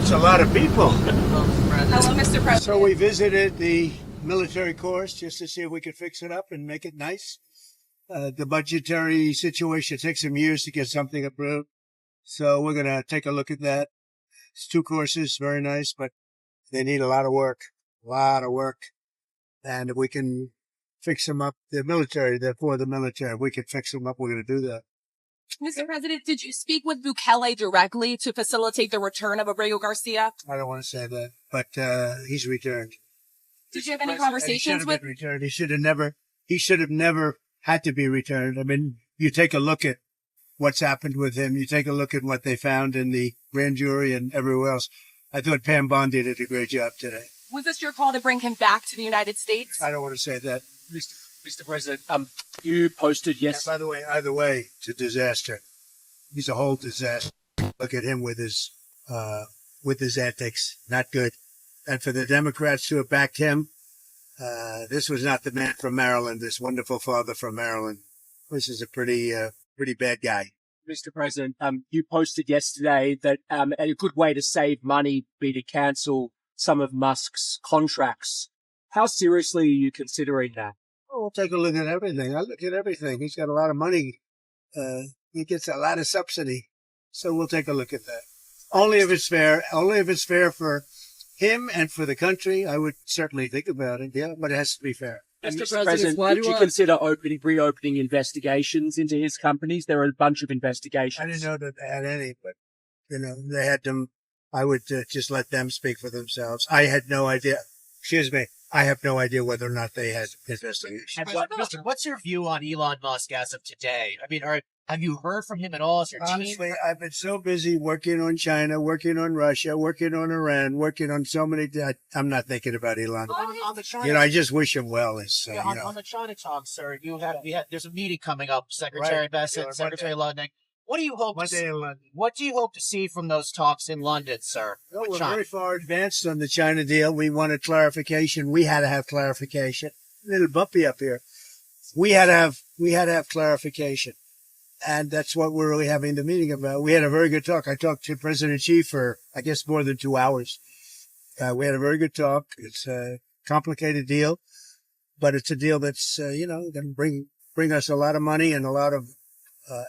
It's a lot of people. Hello, Mr. President. So we visited the military course just to see if we could fix it up and make it nice. The budgetary situation takes some years to get something approved. So we're going to take a look at that. It's 2 courses, very nice, but they need a lot of work. And if we can fix them up, the military, they're for the military. If we can fix them up, we're going to do that. Mr. President, did you speak with Bukele directly to facilitate the return of Abreu Garcia? I don't want to say that, but he's returned. Did you have any conversations with? Returned. He should have never had to be returned. I mean, you take a look at what's happened with him. You take a look at what they found in the grand jury and everywhere else. I thought Pam Bondi did a great job today. Was this your call to bring him back to the United States? I don't want to say that. Mr. President, you posted yesterday. By the way, either way, it's a disaster. He's a whole disaster. Look at him with his antics. Not good. And for the Democrats to have backed him, this was not the man from Maryland, this wonderful father from Maryland. This is a pretty bad guy. Mr. President, you posted yesterday that a good way to save money be to cancel some of Musk's contracts. How seriously are you considering that? Oh, we'll take a look at everything. I look at everything. He's got a lot of money. He gets a lot of subsidy. So we'll take a look at that. Only if it's fair. Only if it's fair for him and for the country. I would certainly think about it. Yeah, but it has to be fair. Mr. President, would you consider reopening investigations into his companies? There are a bunch of investigations. I didn't know that they had any, but, they had them. I would just let them speak for themselves. I had no idea. Excuse me. I have no idea whether or not they had investigations. What's your view on Elon Musk as of today? I mean, have you heard from him at all? Is your Honestly, team? I've been so busy working on China, working on Russia, working on Iran, working on so many. I'm not thinking about Elon. On the China, I just wish him well. on the China talk, sir. There's a meeting coming up. Secretary Bassett, and Secretary Lunding. What do you hope? What do you hope to see from those talks in London, sir? Well, we're very far advanced on the China deal. We wanted clarification. We had to have clarification. A little bumpy up here. We had to have clarification, and that's what we're really having the meeting about. We had a very good talk. I talked to President Xi for, I guess, more than 2 hours. We had a very good talk. It's a complicated deal, but it's a deal that's going to bring us a lot of money and a lot of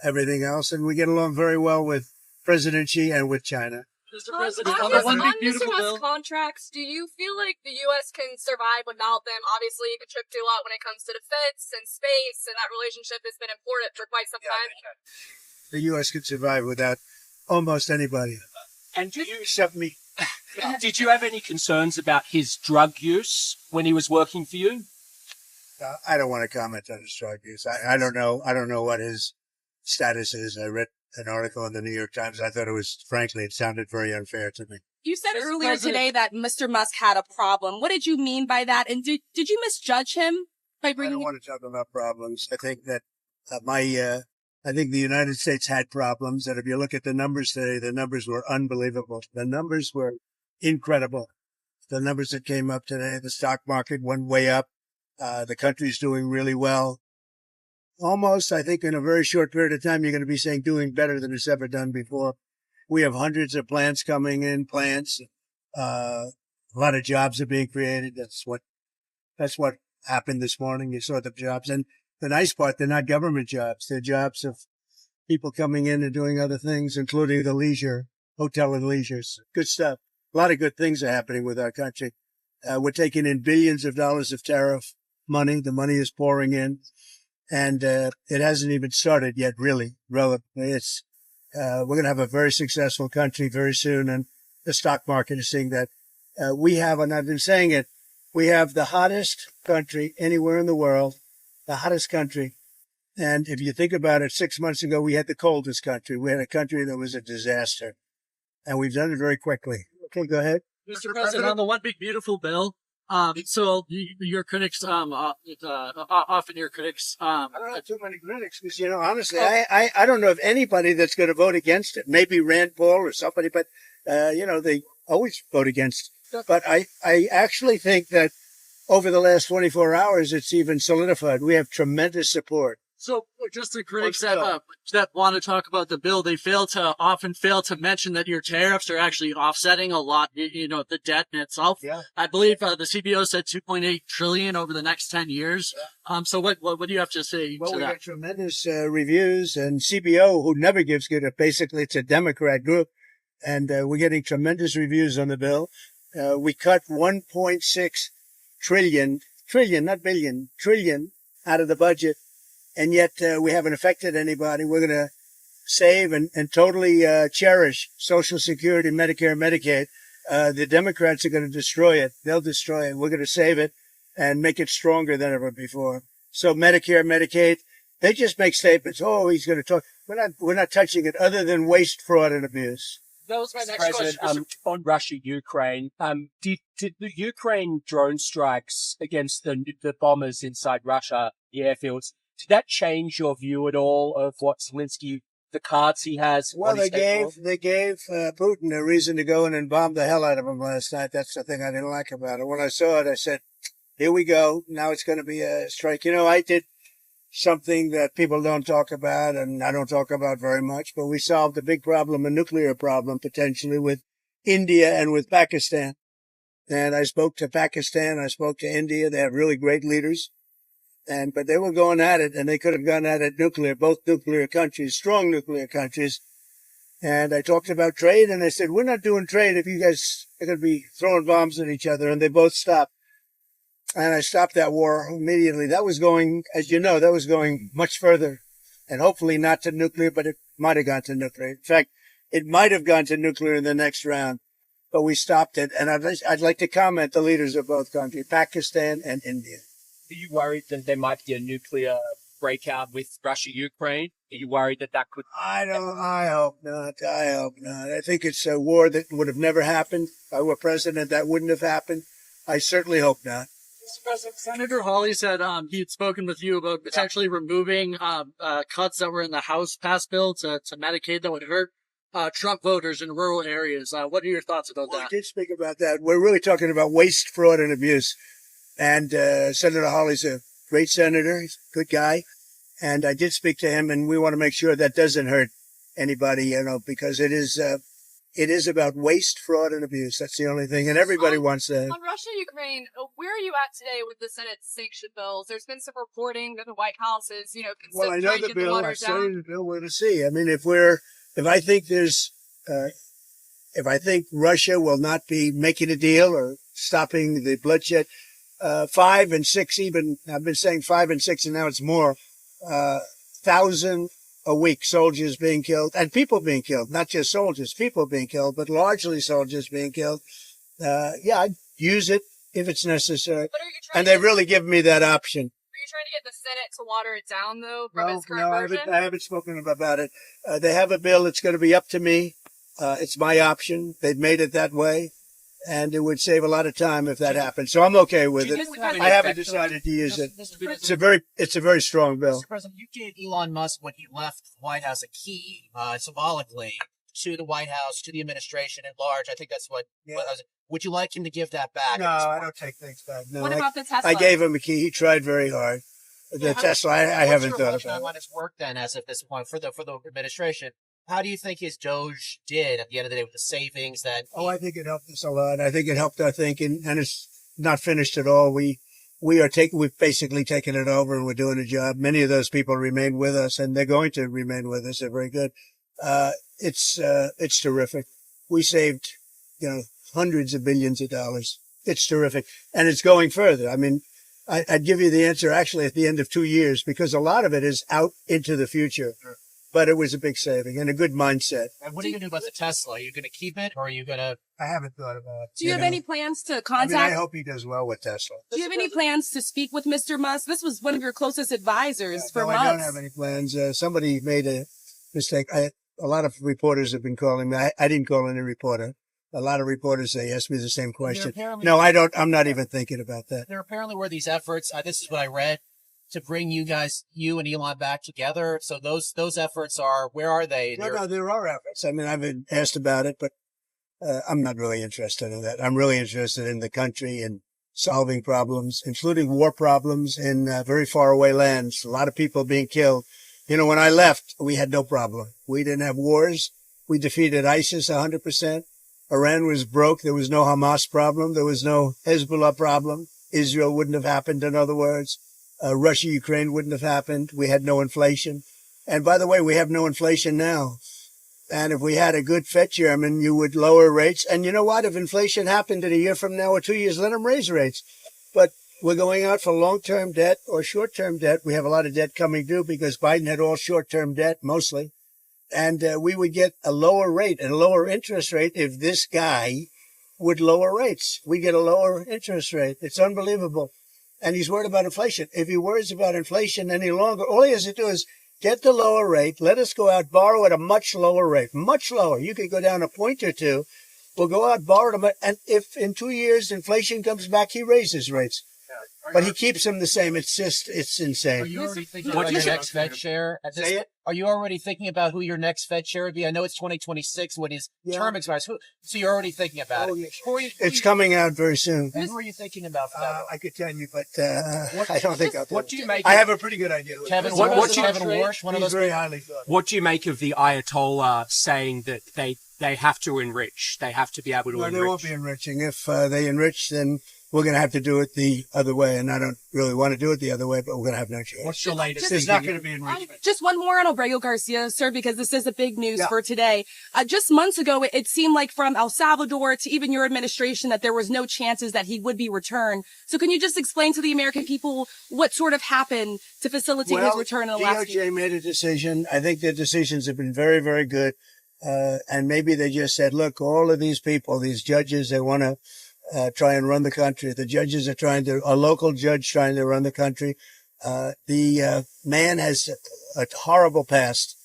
everything else, and we get along very well with President Xi and with China. Mr. President, on Mr. Musk's contracts, do you feel like the U.S. can survive without them? Obviously, you contribute a lot when it comes to defense and space, and that relationship has been important for quite some time. The U.S. can survive without almost anybody. And do you Except me. Did you have any concerns about his drug use when he was working for you? I don't want to comment on his drug use. I don't know. I don't know what his status is. I read an article in the New York Times. I thought it sounded very unfair to me. You said earlier today that Mr. Musk had a problem. What did you mean by that? And did you misjudge him by bringing? I don't want to talk about problems. I think that I think the United States had problems. And if you look at the numbers today, the numbers were unbelievable. The numbers were incredible. The numbers that came up today, the stock market went way up. The country's doing really well. Almost, I think, in a very short period of time, you're going to be saying doing better than it's ever done before. We have hundreds of plants coming in, a lot of jobs are being created. That's what happened this morning. You saw the jobs. And the nice part, they're not government jobs. They're jobs of people coming in and doing other things, including the leisure, hotel and leisures. Good stuff. A lot of good things are happening with our country. We're taking in billions of dollars of tariff money. The money is pouring in. And it hasn't even started yet, really. We're going to have a very successful country very soon, and the stock market is seeing that. We have, and I've been saying it, we have the hottest country anywhere in the world, the hottest country. And if you think about it, 6 months ago, we had the coldest country. We had a country that was a disaster, and we've done it very quickly. Okay, go ahead. Mr. President, on the One Big Beautiful Bill, so your critics, often your critics, I don't have too many critics because, honestly, I don't know of anybody that's going to vote against it. Maybe Rand Paul or somebody, but, they always vote against it. But I actually think that over the last 24 hours, it's even solidified. We have tremendous support So just the critics that want to talk about the bill, they often fail to mention that your tariffs are actually offsetting a lot, the debt in itself. Yeah. I believe the CBO said 2.8 trillion over the next 10 years. Yeah. So what do you have to say Well, to we that? got tremendous reviews, and CBO, who never gives good, basically it's a Democrat group, and we're getting tremendous reviews on the bill. We cut 1.6 trillion, not billion, trillion out of the budget. And yet we haven't affected anybody. We're going to save and totally cherish Social Security, Medicare, Medicaid. The Democrats are going to destroy it. They'll destroy it. We're going to save it and make it stronger than ever before. So Medicare, Medicaid, they just make statements. Oh, he's going to talk. We're not touching it other than waste, fraud, and abuse. That was my next President, question. on Russia, Ukraine, did the Ukraine drone strikes against the bombers inside Russia, the airfields, did that change your view at all of what Zelensky, the cards he has? Well, they gave Putin a reason to go in and bomb the hell out of him last night. That's the thing I didn't like about it. When I saw it, I said, here we go. Now it's going to be a strike. I did something that people don't talk about, and I don't talk about very much, but we solved a big problem, a nuclear problem, potentially, with India and with Pakistan. And I spoke to Pakistan. I spoke to India. They have really great leaders. But they were going at it, and they could have gone at it nuclear, both nuclear countries, strong nuclear countries. And I talked about trade, and I said, we're not doing trade if you guys are going to be throwing bombs at each other. And they both stopped. And I stopped that war immediately. That was going, as you know, that was going much further, and hopefully not to nuclear, but it might have gone to nuclear. In fact, it might have gone to nuclear in the next round, but we stopped it. And I'd like to comment the leaders of both countries, Pakistan and India. Are you worried that there might be a nuclear breakout with Russia, Ukraine? Are you worried that could? I hope not. I think it's a war that would have never happened. If I were president, that wouldn't have happened. I certainly hope not. Mr. President, Senator Hawley said he had spoken with you about potentially removing cuts that were in the House passed bill to Medicaid that would hurt Trump voters in rural areas. What are your thoughts about that? I did speak about that. We're really talking about waste, fraud, and abuse. And Senator Hawley's a great senator. He's a good guy. And I did speak to him, and we want to make sure that doesn't hurt anybody, because it is about waste, fraud, and abuse. That's the only thing. And everybody wants that. On Russia, Ukraine, where are you at today with the Senate sanction bills? There's been some reporting that the White House is, well, I know trying to the get the bill. water I studied down. the bill. We're to see. I mean, if I think if I think Russia will not be making a deal or stopping the bloodshed, 5 and 6, even I've been saying 5 and 6, and now it's more. 1,000 a week, soldiers being killed, and people being killed, not just soldiers, people being killed, but largely soldiers being killed. I'd use it if it's necessary. But are you And they really give me that option. Are you trying to get the Senate to water it down, though, from its current version? I haven't spoken about it. They have a bill. It's going to be up to me. It's my option. They've made it that way. And it would save a lot of time if that happened. So I'm okay with it. I haven't decided to use it. It's a very strong bill. Mr. President, you gave Elon Musk, when he left the White House, a key, symbolically, to the White House, to the administration at large. I think that's what. Would you like him to give that back? No, I don't take things back. No, What about the Tesla? I gave him a key. He tried very hard. The Tesla, I haven't thought about it. On his work then, as of this point, for the administration. How do you think his Doge did at the end of the day with the savings that? I think it helped us a lot. I think it helped our thinking, and it's not finished at all. We've basically taken it over, and we're doing a job. Many of those people remain with us, and they're going to remain with us. They're very good. It's terrific. We saved, hundreds of billions of dollars. It's terrific, and it's going further. I mean, I'd give you the answer actually at the end of 2 years, because a lot of it is out into the future. But it was a big saving and a good mindset. And what are you going to do about the Tesla? Are you going to keep it, or are you going to? I haven't thought about it. Do you have any plans to I contact? hope he does well with Tesla. Do you have any plans to speak with Mr. Musk? This was one of your closest advisors for months. I don't have any plans. Somebody made a mistake. A lot of reporters have been calling me. I didn't call any reporter. A lot of reporters, they ask me the same question. No, I don't. I'm not even thinking about that. There apparently were these efforts. This is what I read, to bring you and Elon back together. So those efforts where are they? No, there are efforts. I mean, I've been asked about it, but I'm not really interested in that. I'm really interested in the country and solving problems, including war problems in very far away lands. A lot of people being killed. You know, when I left, we had no problem. We didn't have wars. We defeated ISIS 100%. Iran was broke. There was no Hamas problem. There was no Hezbollah problem. Israel wouldn't have happened, in other words. Russia, Ukraine wouldn't have happened. We had no inflation. And by the way, we have no inflation now. And if we had a good Fed chairman, you would lower rates. And you know what? If inflation happened in a year from now or 2 years, let them raise rates. But we're going out for long-term debt or short-term debt. We have a lot of debt coming due because Biden had all short-term debt, mostly. And we would get a lower rate and a lower interest rate if this guy would lower rates. We get a lower interest rate. It's unbelievable. And he's worried about inflation. If he worries about inflation any longer, all he has to do is get the lower rate. Let us go out, borrow at a much lower rate, much lower. You could go down a point or two. We'll go out, borrow them. And if in 2 years inflation comes back, he raises rates. But he keeps them the same. It's insane. Are you already thinking about your next Fed chair? Say it. Are you already thinking about who your next Fed chair would be? I know it's 2026 when his term expires. So you're already thinking about it. Yeah. It's coming out very soon. And who are you thinking about for that? I could tell you, but I don't think I'll tell What do you make? I have a pretty good idea. Kevin Kevin Warsh, one of He's those. very highly thought. What do you make of the Ayatollah saying that they have to enrich? They have to be able to No, enrich. they won't be enriching. If they enrich, then we're going to have to do it the other way. And I don't really want to do it the other way, but we're going to have no choice. What's your latest? There's not going to be enrichment. Just one more on Abrego Garcia, sir, because this is a big news for today. Just months ago, it seemed like from El Salvador to even your administration that there was no chances that he would be returned. So can you just explain to the American people what sort of happened to facilitate his return in the last few DOJ made a decision. I think their decisions have been very, very good. And maybe they just said, look, all of these people, these judges, they want to try and run the country. The judges are a local judge trying to run the country. The man has a horrible past,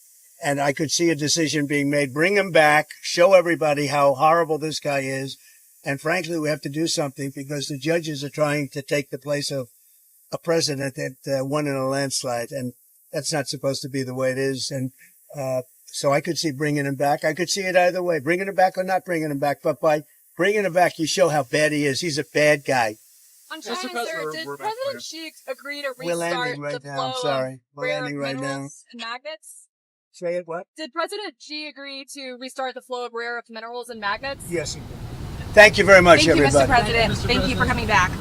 and I could see a decision being made. Bring him back, show everybody how horrible this guy is. And frankly, we have to do something because the judges are trying to take the place of a president that won in a landslide. And that's not supposed to be the way it is. And so I could see bringing him back. I could see it either way, bringing him back or not bringing him back. But by bringing him back, you show how bad he is. He's a bad guy. I'm trying, sir. Did President Xi agree to We're restart landing right the now. flow I'm sorry. of We're rare landing earth right now. minerals and magnets? Say it what? Did President Xi agree to restart the flow of rare earth minerals and magnets? Yes, he did. Thank you very much, Thank you, everybody. Mr. President. Thank you for coming back.